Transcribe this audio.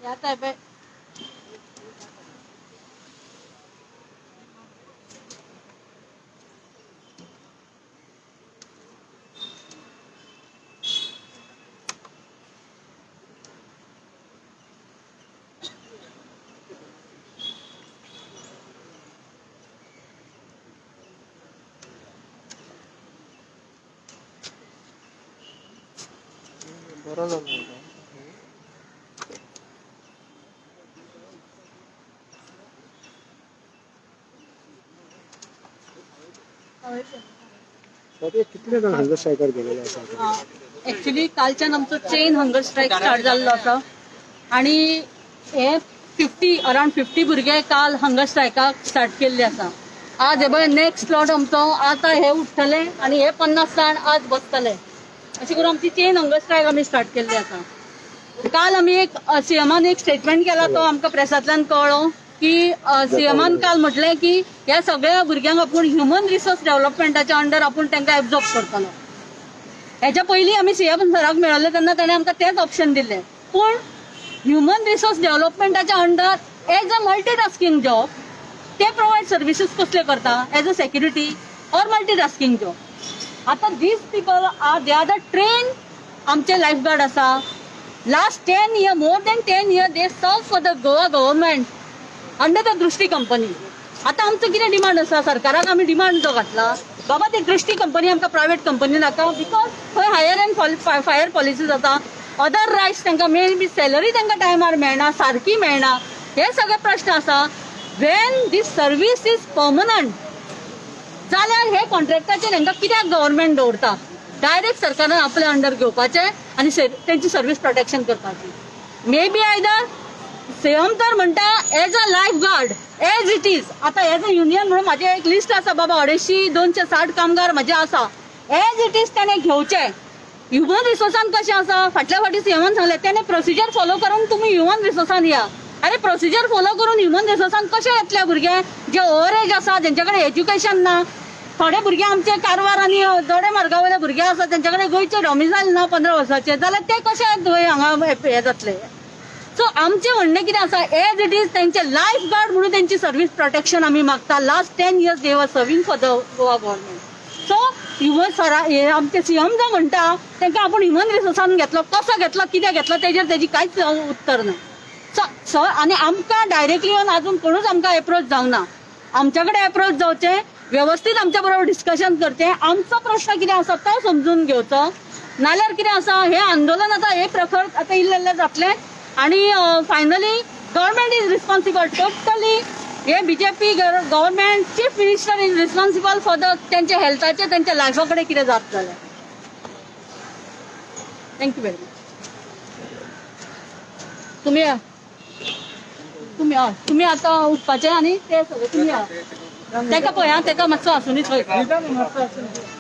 यात आहे बे. बरं झालं. कितले जण हंगर स्ट्रायकर गेलेले आसा? ऍक्च्युली कालच्यान आमचो चेन हंगर स्ट्रायक स्टार्ट जाल्लो आसा आणि हे 50 भुरगे काल हंगर स्ट्रायकाक स्टार्ट केल्ले आसा. आज हे पळय नेक्स्ट स्लॉट आमचो आता हे उठतले आणि हे 50 जाण आज बसतले. अशी करून आमची चेन हंगर स्ट्रायक आमी स्टार्ट केल्ली आसा. काल आमी एक सीएमान एक स्टेटमेंट केला तो आमकां प्रेसांतल्यान कळ्ळो की सीएमान काल म्हटलें की ह्या सगळ्या भुरग्यांक आपूण ह्युमन रिसोर्स डेव्हलपमेंटाच्या अंडर आपूण तांकां एब्झॉर्ब करतलो. हेच्या पयलीं आमी सीएम सराक मेळल्ले तेन्ना ताणें आमकां तेच ऑप्शन दिल्लें. पूण ह्युमन रिसोर्स डेव्हलपमेंटाच्या under as a multitasking job ते प्रोवायड सर्विसेस कसले करता as a security or multitasking job. आता these people are they are the train आमचे लायफगार्ड आसा. Last 10 years, more than 10 years, they serve for the Goa government under the दृष्टी company. आता आमचं कितें डिमांड आसा सरकाराक आमी डिमांड जो घातला बाबा ती दृष्टी कंपनी आमकां प्रायव्हेट कंपनी नाका बिकॉज थंय हायर एंड फायर पॉलिसीज आसा. अदर रायट्स तांकां मे बी सॅलरी तांकां टायमार मेळना सारकी मेळना हे सगळे प्रश्न आसा. When this service is permanent जाल्यार हे कॉन्ट्रॅक्टाचेर तांकां कित्याक गव्हर्नमेंट दवरता. डायरेक्ट सरकारान आपल्या अंडर घेवपाचे आणि त्यांची सर्व्हिस प्रोटेक्शन करपाची. मे बी आयदर सीएम तर म्हणटा as a life guard as it is. आता एज अ युनियन म्हणून माझे एक लिस्ट आसा बाबा 250-260 कामगार माझे आसा. एज इट इज त्याने घेवचे. ह्युमन रिसोर्सान कशें आसा फाटल्या फाटी सीएमान सांगले त्याने प्रोसिजर फॉलो करून तुम्ही ह्युमन रिसोर्सान या. अरे प्रोसिजर फॉलो करून ह्युमन रिसोर्सान कशें येतले भुरगे जे ओव्हर एज आसा ज्यांच्या कडेन एज्युकेशन ना. थोडे भुरगे आमचे कारवार आणि दोडे मार्गावयले भुरगे आसा त्यांच्याकडे गोंयचे डॉमिसायल ना 15 वर्साचे जाल्यार ते कशे थंय हांगा हे जातले. सो आमचे म्हणणें कितें आसा एज इट इज त्यांचे लायफ गार्ड म्हणून त्यांची सर्व्हिस प्रोटेक्शन आमी मागता. लास्ट 10 years दे वर serving for the Goa government. So human आमचे सीएम जो म्हणटा तांकां आपूण ह्युमन रिसोर्सान घेतलो कसो घेतलो कित्याक घेतलो तेजेर तेजी कांयच उत्तर ना. सो आनी आमकां डायरेक्टली येवन अजून कोणूच आमकां एप्रोच जावंक ना. आमच्या कडेन एप्रोच जावचे व्यवस्थित आमच्या बरोबर डिस्कशन करचे. आमचो प्रश्न कितें आसा तो समजून घेवचो नाल्यार कितें आसा हे आंदोलन आता हे प्रखर आता इल्लें जातलें आणि finally government is responsible totally. हे BJP government chief minister is responsible for the त्यांच्या हेल्थाचे त्यांच्या लायफा कडेन कितें जाता जाल्यार. Thank you very much. तुम्ही आता उठपाचे आणि ते सगळे तुम्ही ताका पळया ताका मातसो आसुनी थंय.